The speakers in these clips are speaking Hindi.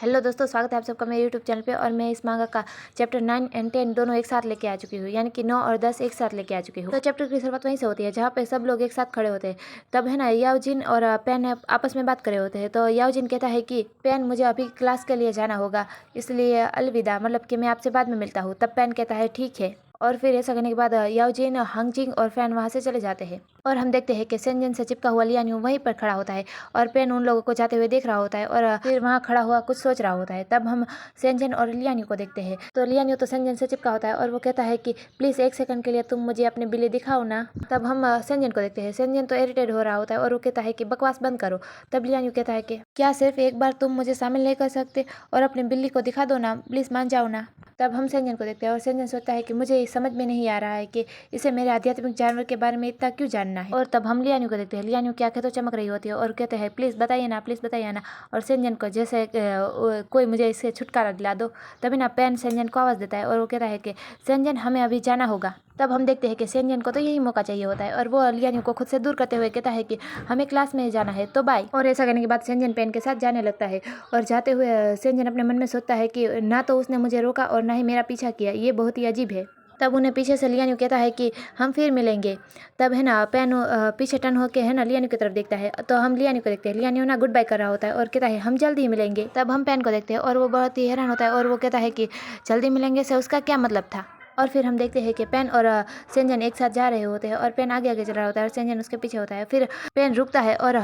हेलो दोस्तों, स्वागत है आप सबका मेरे यूट्यूब चैनल पे। और मैं इस मांगा का चैप्टर 9 एंड 10 दोनों एक साथ लेके आ चुकी हूँ, यानी कि 9 और 10 एक साथ लेके आ चुकी हूँ। तो चैप्टर की शुरुआत वहीं से होती है जहाँ पे सब लोग एक साथ खड़े होते हैं। तब है ना, याओजिन और पेन आपस में बात करे होते हैं। तो याओजिन कहता है कि पेन, मुझे अभी क्लास के लिए जाना होगा, इसलिए अलविदा, मतलब कि मैं आपसे बाद में मिलता हूँ। तब पेन कहता है ठीक है। और फिर ऐसा करने के बाद याओजिन, हांगजिंग और फैन वहाँ से चले जाते हैं। और हम देखते हैं कि सेंजन से चिपका हुआ लियान्यू वहीं पर खड़ा होता है और पेन उन लोगों को जाते हुए देख रहा होता है और फिर वहाँ खड़ा हुआ कुछ सोच रहा होता है। तब हम सेंजन और लियान्यू को देखते हैं। तो लियान्यू तो सेंजन से चिपका होता है और वो कहता है कि प्लीज एक सेकंड के लिए तुम मुझे अपनी बिल्ली दिखाओ ना। तब हम सेंजन को देखते हैं। सेंजन तो इरिटेट हो रहा होता है और वो कहता है कि बकवास बंद करो। तब लियान्यू कहता है कि क्या सिर्फ एक बार तुम मुझे शामिल नहीं कर सकते और अपनी बिल्ली को दिखा दो ना, प्लीज मान जाओ ना। तब हम सेंजन को देखते हैं और सेंजन सोचता है कि मुझे समझ में नहीं आ रहा है कि इसे मेरे आध्यात्मिक जानवर के बारे में इतना क्यों जानना है। और तब हम लियान्यू को देखते हैं। लियान्यू की आंखें तो चमक रही होती है और कहते हैं प्लीज बताइए ना, प्लीज बताइए ना। और सेंजन को जैसे कोई मुझे इससे छुटकारा दिला दो। तभी ना पेन सेंजन को आवाज देता है और वो कहता है कि सेंजन, हमें अभी जाना होगा। तब हम देखते हैं कि सेंजन को तो यही मौका चाहिए होता है और वो लियान्यू को खुद से दूर करते हुए कहता है कि हमें क्लास में जाना है, तो बाय। और ऐसा करने के बाद सेंजन पेन के साथ जाने लगता है और जाते हुए सेंजन अपने मन में सोचता है कि ना तो उसने मुझे रोका और ना ही मेरा पीछा किया, ये बहुत ही अजीब है। तब उन्हें पीछे से लियान्यू कहता है कि हम फिर मिलेंगे। तब है ना, पेन पीछे टर्न होके है ना लियान्यू की तरफ देखता है। तो हम लियान्यू को देखते हैं। लियान्यू ना गुड बाय कर रहा होता है और कहता है हम जल्दी ही मिलेंगे। तब हम पेन को देखते हैं और वो बहुत ही हैरान होता है और वो कहता है कि जल्दी मिलेंगे से उसका क्या मतलब था। और फिर हम देखते हैं कि पेन और सेंजन एक साथ जा रहे होते हैं और पेन आगे आगे चल रहा होता है और सेंजन उसके पीछे होता है। फिर पेन रुकता है और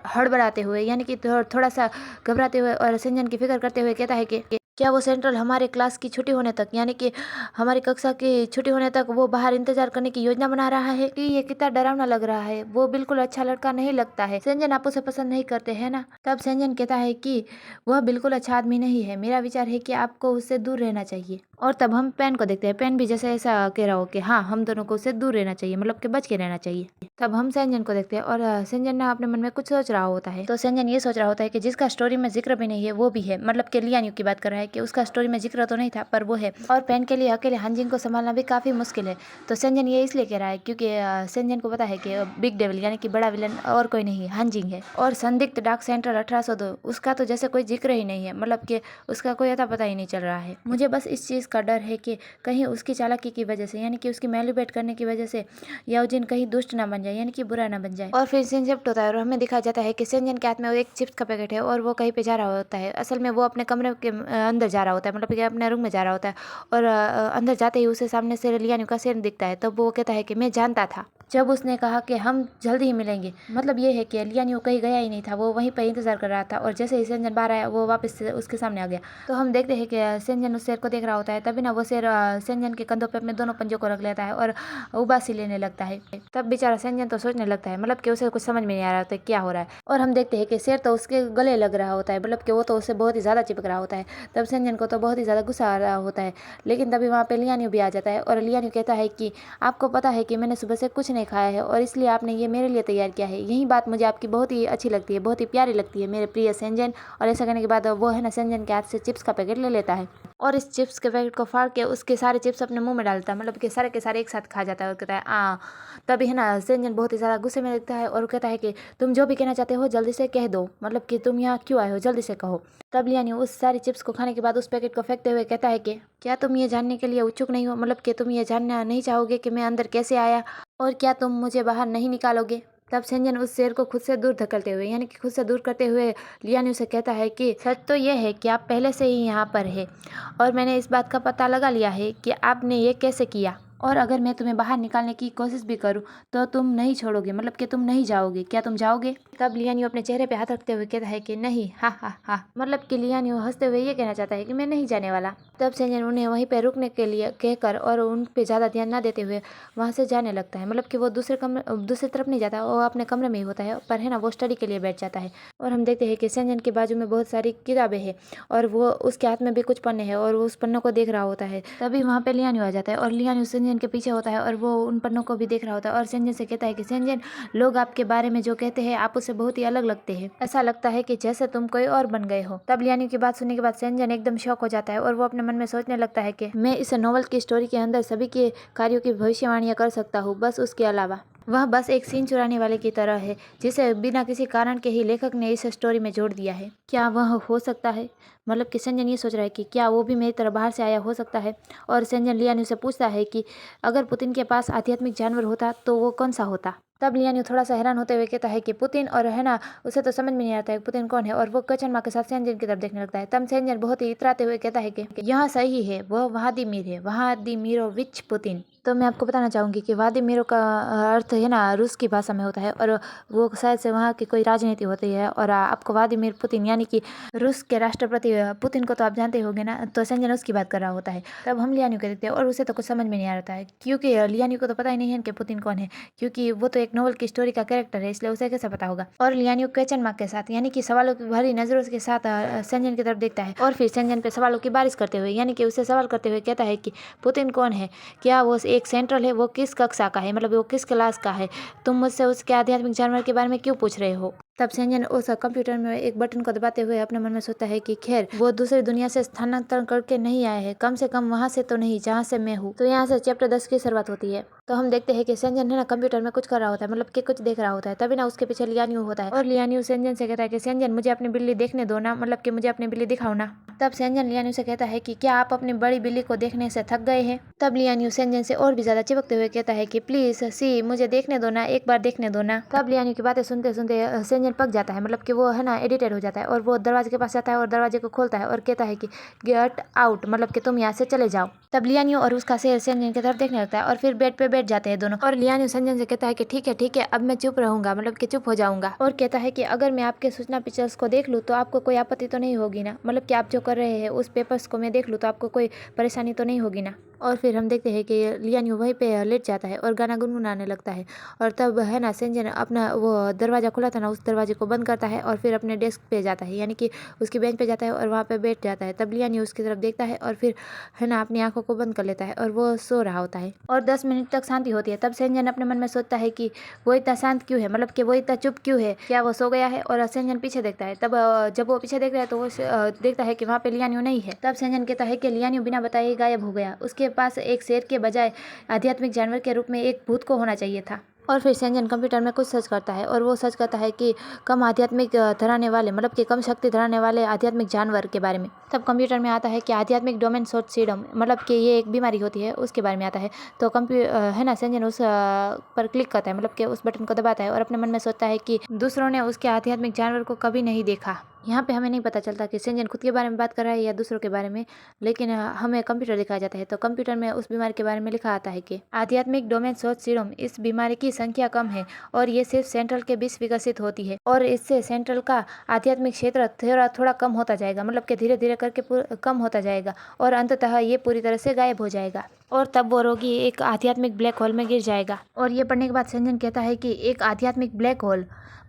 हड़बड़ाते हुए, यानी कि थोड़ा सा घबराते हुए और सेंजन की फिक्र करते हुए कहता है कि क्या वो सेंट्रल हमारे क्लास की छुट्टी होने तक, यानी कि हमारी कक्षा की छुट्टी होने तक वो बाहर इंतजार करने की योजना बना रहा है। कि ये कितना डरावना लग रहा है, वो बिल्कुल अच्छा लड़का नहीं लगता है। सेंजन, आप उसे पसंद नहीं करते है ना। तब सेंजन कहता है कि वह बिल्कुल अच्छा आदमी नहीं है, मेरा विचार है कि आपको उससे दूर रहना चाहिए। और तब हम पेन को देखते हैं। पेन भी जैसे ऐसा कह रहा हो कि हाँ, हम दोनों को उससे दूर रहना चाहिए, मतलब कि बच के रहना चाहिए। तब हम सेंजन को देखते हैं और सेंजन ना अपने मन में कुछ सोच रहा होता है। तो सेंजन ये सोच रहा होता है कि जिसका स्टोरी में जिक्र भी नहीं है वो भी है, मतलब कि लियान्यू की बात कर रहा है कि उसका स्टोरी में जिक्र तो नहीं था पर वो है। और पेन के लिए अकेले हांजिंग को संभालना भी काफी मुश्किल है। तो सेंजन ये इसलिए कह रहा है क्योंकि सेंजन को पता है कि बिग डेविल, यानी कि बड़ा विलन और कोई नहीं हांजिंग है। और संदिग्ध डार्क सेंट्रल 1802, उसका तो जैसे कोई जिक्र ही नहीं है, मतलब कि उसका कोई अता पता ही नहीं चल रहा है। मुझे बस इस चीज का डर है कि कहीं उसकी चालाकी की वजह से, यानी कि उसकी मैनिपुलेट करने की वजह से याओजिन कहीं दुष्ट ना बन जाए, यानी कि बुरा ना बन जाए। और फिर सीन शिफ्ट होता है और हमें दिखाया जाता है कि सेंजन के हाथ में एक चिप्स का पैकेट है और वो कहीं पे जा रहा होता है। असल में वो अपने कमरे के अंदर जा रहा होता है, मतलब कि अपने रूम में जा रहा होता है। और अंदर जाते ही उसे सामने से लियान्यू का सिर दिखता है। तब वो कहता है कि मैं जानता था जब उसने कहा कि हम जल्दी ही मिलेंगे। मतलब ये है कि लियान्यू कहीं गया ही नहीं था, वो वहीं पर इंतजार कर रहा था और जैसे ही सेंजन बाहर आया वो वापस से उसके सामने आ गया। तो हम देखते हैं कि सेंजन उस शेर को देख रहा होता है। तभी ना वो शेर सेंजन के कंधों पे अपने दोनों पंजों को रख लेता है और उबासी लेने लगता है। तब बेचारा सेंजन तो सोचने लगता है, मतलब कि उसे कुछ समझ में नहीं आ रहा होता है क्या हो रहा है। और हम देखते हैं कि शेर तो उसके गले लग रहा होता है, मतलब कि वो तो उससे बहुत ही ज्यादा चिपक रहा होता है। तब सेंजन को तो बहुत ही ज्यादा गुस्सा आ रहा होता है। लेकिन तभी वहाँ पे लियान्यू भी आ जाता है और लियान्यू कहता है कि आपको पता है कि मैंने सुबह से कुछ नहीं खाया है और इसलिए आपने ये मेरे लिए तैयार किया है। यही बात मुझे आपकी बहुत ही अच्छी लगती है, बहुत ही प्यारी लगती है मेरे प्रिय सेंजन। और ऐसा करने के बाद वो है ना, सेंजन के हाथ से चिप्स का पैकेट ले लेता है और इस चिप्स के पैकेट को फाड़ के उसके सारे चिप्स अपने मुंह में डालता है, मतलब कि सारे के सारे एक साथ खा जाता है और कहता है तभी है ना, सेंजन बहुत ही ज़्यादा गुस्से में लगता है और कहता है कि तुम जो भी कहना चाहते हो जल्दी से कह दो, मतलब कि तुम यहाँ क्यों आए हो, जल्दी से कहो। तब लियान्यू उस सारी चिप्स को खाने के बाद उस पैकेट को फेंकते हुए कहता है कि क्या तुम ये जानने के लिए उत्सुक नहीं हो, मतलब कि तुम ये जानना नहीं चाहोगे कि मैं अंदर कैसे आया और क्या तुम मुझे बाहर नहीं निकालोगे। तब सेंजन उस शेर को खुद से दूर धकेलते हुए, यानी कि खुद से दूर करते हुए लियान्यू से कहता है कि सच तो यह है कि आप पहले से ही यहाँ पर है और मैंने इस बात का पता लगा लिया है कि आपने ये कैसे किया। और अगर मैं तुम्हें बाहर निकालने की कोशिश भी करूं तो तुम नहीं छोड़ोगे, मतलब कि तुम नहीं जाओगे, क्या तुम जाओगे। तब लियान्यू अपने चेहरे पे हाथ रखते हुए कहता है कि नहीं, हा हा हा, मतलब कि लियान्यू हंसते हुए ये कहना चाहता है कि मैं नहीं जाने वाला। तब सेंजन उन्हें वहीं पे रुकने के लिए कहकर और उन पे ज़्यादा ध्यान ना देते हुए वहाँ से जाने लगता है, मतलब कि वो दूसरी तरफ नहीं जाता, वो अपने कमरे में ही होता है, पर है ना वो स्टडी के लिए बैठ जाता है। और हम देखते हैं कि सेंजन के बाजू में बहुत सारी किताबें हैं और वो उसके हाथ में भी कुछ पन्ने हैं और वो उस पन्नों को देख रहा होता है। तभी वहाँ पे लियान्यू आ जाता है और लियान्यू सेंजन के पीछे होता है और वो उन पन्नों को भी देख रहा होता है और सेंजन से कहता है कि सेंजन, लोग आपके बारे में जो कहते हैं आप उससे बहुत ही अलग लगते हैं, ऐसा लगता है कि जैसे तुम कोई और बन गए हो। तब लियान्यू की बात सुनने के बाद सेंजन एकदम शॉक हो जाता है और वो अपने मन में सोचने लगता है कि मैं इस नॉवल की स्टोरी के अंदर सभी के कार्यों की भविष्यवाणियां कर सकता हूँ, बस उसके अलावा। वह बस एक सीन चुराने वाले की तरह है, जिसे बिना किसी कारण के ही लेखक ने इस स्टोरी में जोड़ दिया है। क्या वह हो सकता है? मतलब कि संजन ये सोच रहा है कि क्या वो भी मेरी तरह बाहर से आया हो सकता है। और संजन लियान्यू से पूछता है कि अगर पुतिन के पास आध्यात्मिक जानवर होता तो वो कौन सा होता। तब लियान्यू थोड़ा सा हैरान होते हुए कहता है कि पुतिन, और है ना, उसे तो समझ में नहीं आता है पुतिन कौन है। और वो क्वेश्चन मार्क के साथ सेंजन की तरफ देखने लगता है। तब सेंजन बहुत ही इतराते हुए कहता है कि यह सही है, वह व्लादिमीर है, व्लादिमीरोविच पुतिन। तो मैं आपको बताना चाहूँगी कि व्लादिमीरो का अर्थ है ना रूस की भाषा में होता है, और वो शायद से वहाँ की कोई राजनीति होती है। और आपको व्लादिमीर पुतिन यानी कि रूस के राष्ट्रपति पुतिन को तो आप जानते होंगे ना, तो संजन उसकी बात कर रहा होता है। तब हम लियान्यू को देखते हैं और उसे तो कुछ समझ में नहीं आ रहा है, क्योंकि लियान्यू को तो पता ही नहीं है कि पुतिन कौन है, क्योंकि वो तो एक नोवेल की स्टोरी का कैरेक्टर है, इसलिए उसे कैसे पता होगा। और लियान्यू क्वेश्चन मार्क के साथ यानी कि सवालों की भरी नजरों के साथ संजन की तरफ देखता है, और फिर संजन पे सवालों की बारिश करते हुए यानी कि उसे सवाल करते हुए कहता है कि पुतिन कौन है, क्या वो एक सेंट्रल है, वो किस कक्षा का है, मतलब वो किस क्लास का है, तुम मुझसे उसके आध्यात्मिक जानवर के बारे में क्यों पूछ रहे हो। तब संजन उस कंप्यूटर में एक बटन को दबाते हुए अपने मन में सोचता है कि खैर वो दूसरी दुनिया से स्थानांतरण करके नहीं आए हैं, कम से कम वहां से तो नहीं जहां से मैं हूँ। तो यहाँ से चैप्टर 10 की शुरुआत होती है। तो हम देखते हैं कि संजन है ना कंप्यूटर में कुछ कर रहा होता है, मतलब कि कुछ देख रहा होता है। तभी ना उसके पीछे लियान्यू होता है, और लियान्यू संजन से कहता है कि संजन मुझे अपनी बिल्ली देखने दो ना, मतलब कि मुझे अपनी बिल्ली दिखाओ ना। तब संजन लियान्यू से कहता है कि क्या आप अपनी बड़ी बिल्ली को देखने से थक गए हैं। तब लियान्यू संजन से और भी ज्यादा चिपकते हुए कहता है कि प्लीज सी मुझे देखने दो ना, एक बार देखने दो ना। तब लियान्यू की बातें सुनते सुनते संजन पक जाता है, मतलब कि वो है ना एडिटेड हो जाता है, और वो दरवाजे के पास जाता है और दरवाजे को खोलता है और कहता है कि गेट आउट, मतलब कि तुम यहाँ से चले जाओ। तब लियान्यू और उसका शेर संजन की तरफ देखने लगता है और फिर बेड पे बैठ जाते हैं दोनों। और लियान्यू संजन से कहता है कि ठीक है अब मैं चुप रहूंगा, मतलब कि चुप हो जाऊंगा। और कहता है कि अगर मैं आपके सूचना पिक्चर्स को देख लूँ तो आपको कोई आपत्ति तो नहीं होगी ना, मतलब कि आप जो कर रहे हैं उस पेपर्स को मैं देख लूँ तो आपको कोई परेशानी तो नहीं होगी ना। और फिर हम देखते हैं कि लियान्यू वहीं पे लेट जाता है और गाना गुनगुनाने लगता है। और तब है ना संजन अपना वो दरवाज़ा खुला था ना, उस दरवाजे को बंद करता है और फिर अपने डेस्क पे जाता है, यानी कि उसकी बेंच पे जाता है और वहाँ पे बैठ जाता है। तब लियान्यू उसकी तरफ देखता है और फिर है ना अपनी आंखों को बंद कर लेता है और वो सो रहा होता है। और 10 मिनट तक शांति होती है। तब संजन अपने मन में सोचता है कि वो इतना शांत क्यों है, मतलब कि वो इतना चुप क्यों है, क्या वो सो गया है। और संजन पीछे देखता है। तब जब वो पीछे देख रहा है तो वो देखता है कि वहाँ पे लियान्यू नहीं है। तब संजन कहता है कि लियान्यू बिना बताए गायब हो गया, उसके पास एक शेर के बजाय आध्यात्मिक जानवर के रूप में एक भूत को होना चाहिए था। और फिर संजन कंप्यूटर में कुछ सर्च करता है और वो सर्च करता है कि कम आध्यात्मिक धराने वाले, मतलब कि कम शक्ति धराने वाले आध्यात्मिक जानवर के बारे में। तब कंप्यूटर में आता है कि आध्यात्मिक डोमेन शॉर्ट सिंड्रोम, मतलब कि ये एक बीमारी होती है, उसके बारे में आता है। तो है ना संजन उस पर क्लिक करता है, मतलब कि उस बटन को दबाता है और अपने मन में सोचता है कि दूसरों ने उसके आध्यात्मिक जानवर को कभी नहीं देखा। यहाँ पे हमें नहीं पता चलता कि संजन खुद के बारे में बात कर रहा है या दूसरों के बारे में, लेकिन हमें कंप्यूटर दिखाया जाता है। तो कंप्यूटर में उस बीमारी के बारे में लिखा आता है कि आध्यात्मिक डोमेन शॉर्ट सिंड्रोम, इस बीमारी की संख्या कम है और ये सिर्फ सेंट्रल के बीच विकसित होती है, और इससे सेंट्रल का आध्यात्मिक क्षेत्र थोड़ा थोड़ा कम होता जाएगा, मतलब कि धीरे धीरे करके कम होता जाएगा और अंततः ये पूरी तरह से गायब हो जाएगा। और तब वो रोगी एक आध्यात्मिक ब्लैक होल में गिर जाएगा। और ये पढ़ने के बाद संजन कहता है कि एक आध्यात्मिक ब्लैक होल,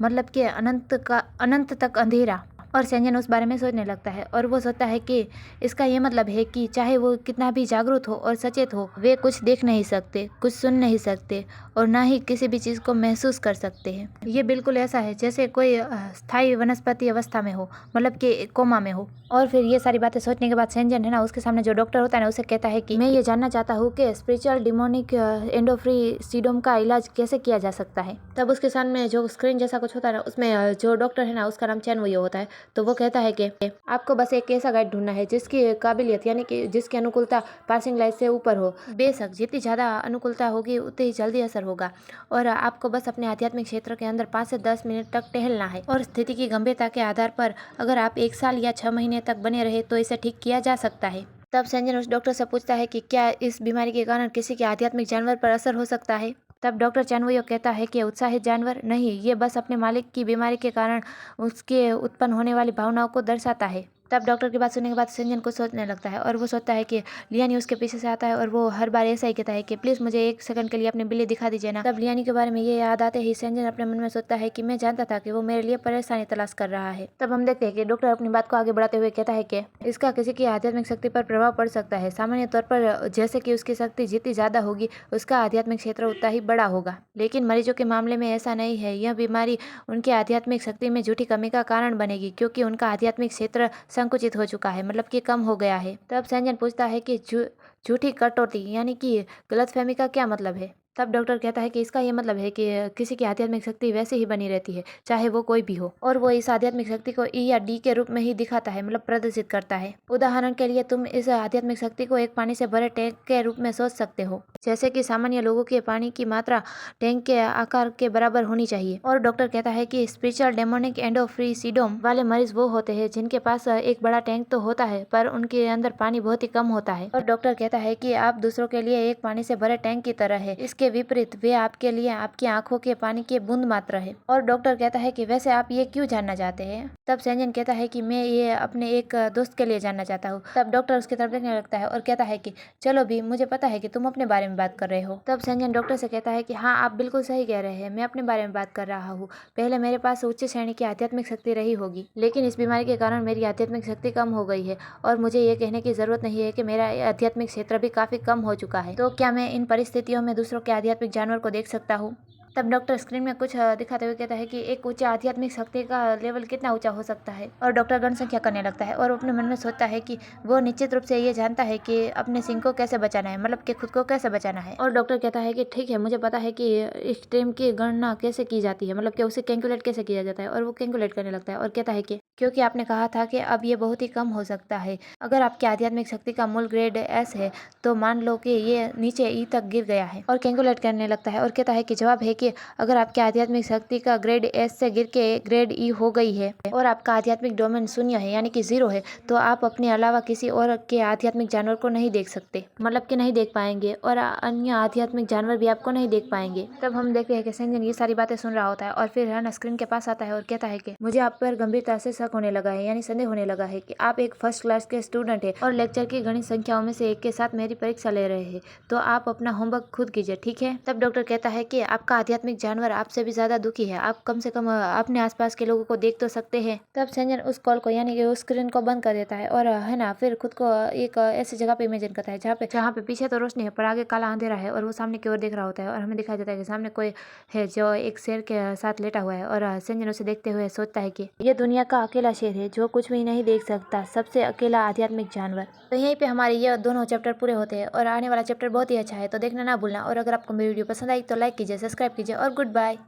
मतलब कि अनंत तक अंधेरा। और संजन उस बारे में सोचने लगता है और वो सोचता है कि इसका ये मतलब है कि चाहे वो कितना भी जागरूक हो और सचेत हो, वे कुछ देख नहीं सकते, कुछ सुन नहीं सकते और ना ही किसी भी चीज़ को महसूस कर सकते हैं। ये बिल्कुल ऐसा है जैसे कोई स्थायी वनस्पति अवस्था में हो, मतलब कि कोमा में हो। और फिर ये सारी बातें सोचने के बाद संजन है ना उसके सामने जो डॉक्टर होता है ना उसे कहता है कि मैं ये जानना चाहता हूँ कि स्पिरिचुअल डिमोनिक एंडोफ्री सिंड्रोम का इलाज कैसे किया जा सकता है। तब उसके सामने जो स्क्रीन जैसा कुछ होता है ना, उसमें जो डॉक्टर है ना उसका नाम चैन वुई होता है। तो वो कहता है कि आपको बस एक ऐसा गाइड ढूंढना है जिसकी काबिलियत यानी कि जिसकी अनुकूलता पासिंग लाइट से ऊपर हो। बेशक जितनी ज़्यादा अनुकूलता होगी उतनी ही जल्दी असर होगा, और आपको बस अपने आध्यात्मिक क्षेत्र के अंदर 5 से 10 मिनट तक टहलना है, और स्थिति की गंभीरता के आधार पर अगर आप 1 साल या 6 महीने तक बने रहे तो इसे ठीक किया जा सकता है। तब संजन उस डॉक्टर से पूछता है कि क्या इस बीमारी के कारण किसी के आध्यात्मिक जानवर पर असर हो सकता है। तब डॉक्टर चैनवुई कहता है कि उत्साहित जानवर नहीं, ये बस अपने मालिक की बीमारी के कारण उसके उत्पन्न होने वाली भावनाओं को दर्शाता है। तब डॉक्टर की बात सुनने के बाद संजन को सोचने लगता है और वो सोचता है कि लियानी उसके पीछे से आता है और वो हर बार ऐसा ही कहता है कि प्लीज़ मुझे 1 सेकंड के लिए अपनी बिल्ली दिखा दीजिए ना। तब लियानी के बारे में ये याद आते ही संजन अपने मन में सोचता है कि मैं जानता था कि वो मेरे लिए परेशानी तलाश कर रहा है। तब हम देखते हैं कि डॉक्टर अपनी बात को आगे बढ़ाते हुए कहता है कि इसका किसी की आध्यात्मिक शक्ति पर प्रभाव पड़ सकता है। सामान्य तौर पर जैसे कि उसकी शक्ति जितनी ज़्यादा होगी उसका आध्यात्मिक क्षेत्र उतना ही बड़ा होगा, लेकिन मरीजों के मामले में ऐसा नहीं है। यह बीमारी उनकी आध्यात्मिक शक्ति में झूठी कमी का कारण बनेगी क्योंकि उनका आध्यात्मिक क्षेत्र संकुचित हो चुका है, मतलब कि कम हो गया है। तब संजन पूछता है कि झूठी कटौती यानी कि गलतफहमी का क्या मतलब है। तब डॉक्टर कहता है कि इसका ये मतलब है कि किसी की आध्यात्मिक शक्ति वैसे ही बनी रहती है, चाहे वो कोई भी हो, और वो इस आध्यात्मिक शक्ति को ई या डी के रूप में ही दिखाता है, मतलब प्रदर्शित करता है। उदाहरण के लिए तुम इस आध्यात्मिक शक्ति को एक पानी से भरे टैंक के रूप में सोच सकते हो, जैसे कि सामान्य लोगों के पानी की मात्रा टैंक के आकार के बराबर होनी चाहिए। और डॉक्टर कहता है कि स्पिरिचुअल डेमोनिक एंडोफ्रीसिडोम वाले मरीज वो होते हैं जिनके पास एक बड़ा टैंक तो होता है पर उनके अंदर पानी बहुत ही कम होता है। और डॉक्टर कहता है कि आप दूसरों के लिए एक पानी से भरे टैंक की तरह है, इसके विपरीत वे आपके लिए आपकी आंखों के पानी के बूंद मात्र है। और डॉक्टर कहता है कि वैसे आप ये क्यों जानना चाहते हैं? तब सेंजन कहता है कि मैं ये अपने एक दोस्त के लिए जानना चाहता हूँ। तब डॉक्टर उसकी तरफ देखने लगता है और कहता है कि चलो भी, मुझे पता है कि तुम अपने बारे में बात कर रहे हो। तब सेंजन डॉक्टर से कहता है कि हाँ, आप बिल्कुल सही कह रहे हैं, मैं अपने बारे में बात कर रहा हूँ। पहले मेरे पास उच्च श्रेणी की आध्यात्मिक शक्ति रही होगी, लेकिन इस बीमारी के कारण मेरी आध्यात्मिक शक्ति कम हो गई है और मुझे ये कहने की जरूरत नहीं है कि मेरा आध्यात्मिक क्षेत्र भी काफी कम हो चुका है। तो क्या मैं इन परिस्थितियों में दूसरों के आध्यात्मिक जानवर को देख सकता हूँ? तब डॉक्टर स्क्रीन में कुछ दिखाते हुए कहता है कि एक उच्च आध्यात्मिक शक्ति का लेवल कितना ऊंचा हो सकता है। और डॉक्टर गण संख्या करने लगता है और अपने मन में सोचता है कि वो निश्चित रूप से ये जानता है कि अपने सिंह को कैसे बचाना है, मतलब कि खुद को कैसे बचाना है। और डॉक्टर कहता है कि ठीक है, मुझे पता है कि एक्सट्रीम की गणना कैसे की जाती है, मतलब कि उसे कैलकुलेट कैसे किया जाता है। और वो कैलकुलेट करने लगता है और कहता है कि क्योंकि आपने कहा था कि अब ये बहुत ही कम हो सकता है, अगर आपकी आध्यात्मिक शक्ति का मूल ग्रेड एस है तो मान लो कि ये नीचे ई तक गिर गया है। और कैलकुलेट करने लगता है और कहता है कि जवाब है कि अगर आपकी आध्यात्मिक शक्ति का ग्रेड एस से गिर के ग्रेड ई हो गई है और आपका आध्यात्मिक डोमेन 0 है, यानी कि 0 है, तो आप अपने अलावा किसी और के आध्यात्मिक जानवर को नहीं देख सकते, मतलब कि नहीं देख पाएंगे, और अन्य आध्यात्मिक जानवर भी आपको नहीं देख पाएंगे। तब हम देखते हैं कि सेंजन ये सारी बातें सुन रहा होता है और फिर है स्क्रीन के पास आता है और कहता है कि मुझे आप पर गंभीरता से शक होने लगा है, यानी संदेह होने लगा है कि आप एक फर्स्ट क्लास के स्टूडेंट है और लेक्चर की गणित संख्याओं में से एक के साथ मेरी परीक्षा ले रहे हैं, तो आप अपना होमवर्क खुद कीजिए, ठीक है? तब डॉक्टर कहता है कि आपका आध्यात्मिक जानवर आपसे भी ज्यादा दुखी है, आप कम से कम अपने आसपास के लोगों को देख तो सकते हैं। तब सेंजन उस कॉल को, यानी कि उस स्क्रीन को बंद कर देता है और फिर खुद को एक ऐसी जगह पे इमेजिन करता है जहाँ पे पीछे तो रोशनी है पर आगे काला अंधेरा है, और वो सामने की ओर देख रहा होता है और हमें दिखाई देता है कि सामने कोई है जो एक शेर के साथ लेटा हुआ है। और सेंजन उसे देखते हुए सोचता है कि ये दुनिया का अकेला शेर है जो कुछ भी नहीं देख सकता, सबसे अकेला आध्यात्मिक जानवर। तो यहीं पे हमारे ये दोनों चैप्टर पूरे होते हैं और आने वाला चैप्टर बहुत ही अच्छा है, तो देखना ना भूलना। और अगर आपको मेरी वीडियो पसंद आई तो लाइक कीजिए, सब्सक्राइब कीजिए और गुड बाय।